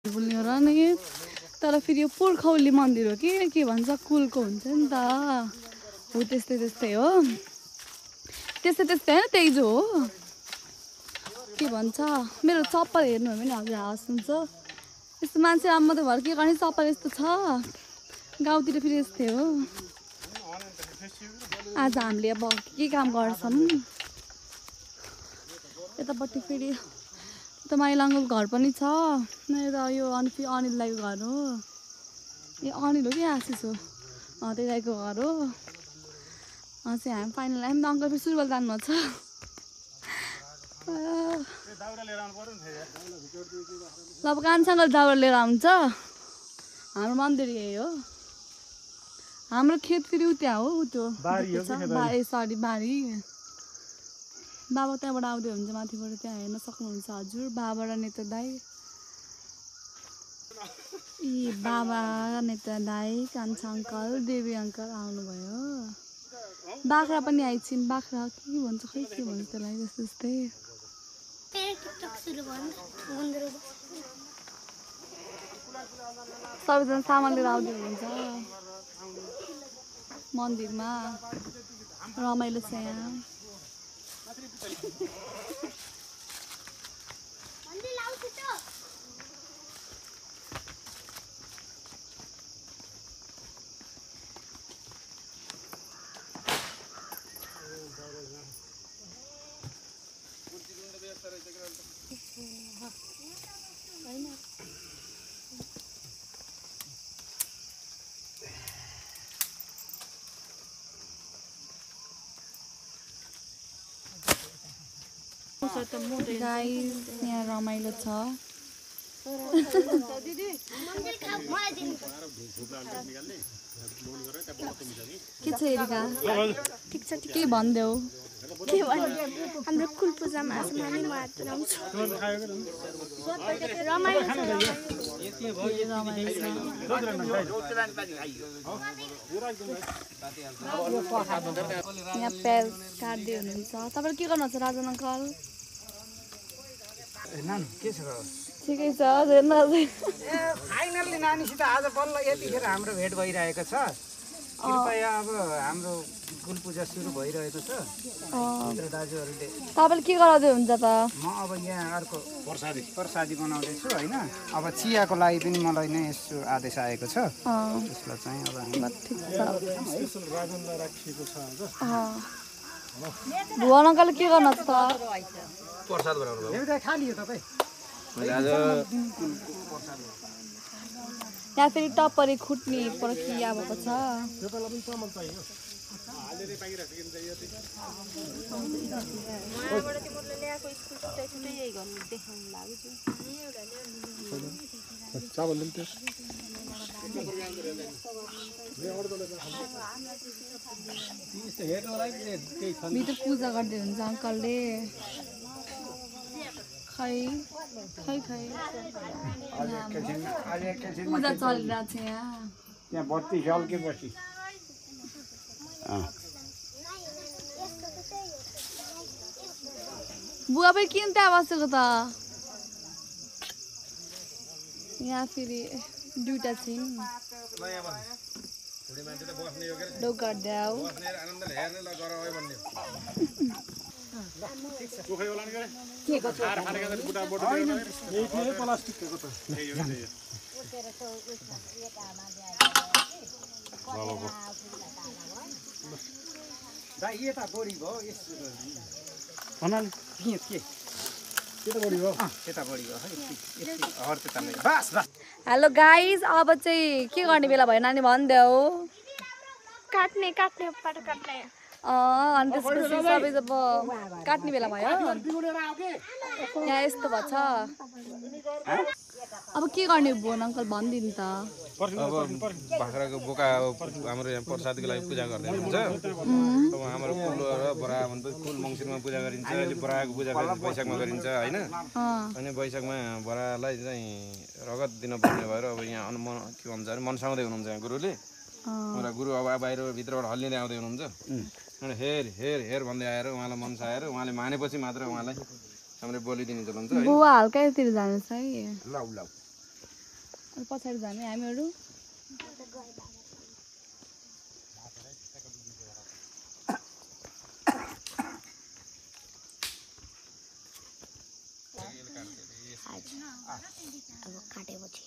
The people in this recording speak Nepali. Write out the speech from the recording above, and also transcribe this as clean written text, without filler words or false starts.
बोल्ने हो र नि तर फेरि यो पुर्खौली मन्दिर हो के भन्छ कुलको हुन्छ नि त हो त्यस्तै हो त्यस्तै होइन तेजो हो के भन्छ मेरो चप्पल हेर्नु हो भने हजुर हास हुन्छ यस्तो मान्छे अब त घर के गर्ने चप्पल यस्तो छ गाउँतिर फेरि यस्तै हो आज हामीले अब के काम गर्छौँ यतापट्टि फेरि त माइलाङ्गोको घर पनि छ यता यो अनि फेरि अनिल दाइको घर हो ए अनिल हो कि आशिष हो त्यही दाइको घर हो चाहिँ हामी फाइनल हामी अङ्कल फेरि सुरुवाल जानुभएको छ अब कान्छाङ्कल दाउरा लिएर आउँछ हाम्रो मन्दिर यही हो हाम्रो खेत फेरि त्यहाँ हो त्यो सरी बारी बाबा त्यहाँबाट आउँदै हुन्छ माथिबाट त्यहाँ हेर्न सक्नुहुन्छ हजुर बाबा र नेता दाई ए बाबा नेता दाई कान्छा अङ्कल देवी अङ्कल आउनुभयो बाख्रा पनि आइछिन् बाख्रा के भन्छ खै के भन्छ त्यसलाई त्यस्तै सबैजना सामान लिएर आउँदै हुनुहुन्छ मन्दिरमा रमाइलो छ यहाँ गाइस यहाँ रमाइलो छ के छ एरिका ठिक छ के भन्देऊ के भन्नु हाम्रो कुल पूजामा आज हामी मात राउँछु रमाइलो यहाँ प्याज काट्दै हुनुहुन्छ तपाईँले के गर्नुहुन्छ राजन अङ्कल ठिकै छ फाइनल्ली नानीसित आज बल्ल यतिखेर हाम्रो भेट भइरहेको छ कृपया अब हाम्रो कुल पूजा सुरु भइरहेको छ दाजुहरूले तपाईँले के गराउँदै हुन्छ त म अब यहाँ अर्को प्रसादी बनाउँदैछु होइन अब चियाको लागि पनि मलाई नै यसो आदेश आएको छ त्यसलाई चाहिँ अब भुवन अङ्कल के गर्नु छ प्रसाद बनाउनु खाली हो तपाईँ यहाँ फेरि टप्परी खुट्ने प्रक्रिया भएको छ भित्र पूजा गर्दै हुन्छ अङ्कलले खै पूजा चलिरहेको छ यहाँ बत्ती झल्केपछि बुवा पनि किन त्यहाँ बसेको त यहाँ फेरि दुईटा छिन् डोगाड्याउ हेलो गाइज अब चाहिँ के गर्ने बेला भयो नानी भनिदेऊ काट्ने पाटो काट्ने अनि त्यसपछि सबै जब काट्ने बेला भयो यहाँ यस्तो भएछ अब के गर्ने भुवन अङ्कल भनिदिनु त अब बाख्राको बोका हाम्रो यहाँ प्रसादको लागि पूजा गर्दै हुन्छ अब हाम्रो कुल र बरा भन्छ कुल मङ्सिरमा पूजा गरिन्छ अहिले बराको पूजा वैशाखमा गरिन्छ होइन अनि वैशाखमा बरालाई चाहिँ रगत दिनुपर्ने भएर अब यहाँ के भन्छ अरे मनसाउँदै हुनुहुन्छ यहाँ गुरुले र गुरु अब बाहिर भित्रबाट हल्लिँदै आउँदै हुनुहुन्छ अनि हेर भन्दै आएर उहाँलाई मनसाएर उहाँले मानेपछि मात्र उहाँलाई हामीले बोलिदिने चलन छ बुवा हल्का यतिर जानुहोस् है लाउ पछाडि जाने हामीहरू अब काटेपछि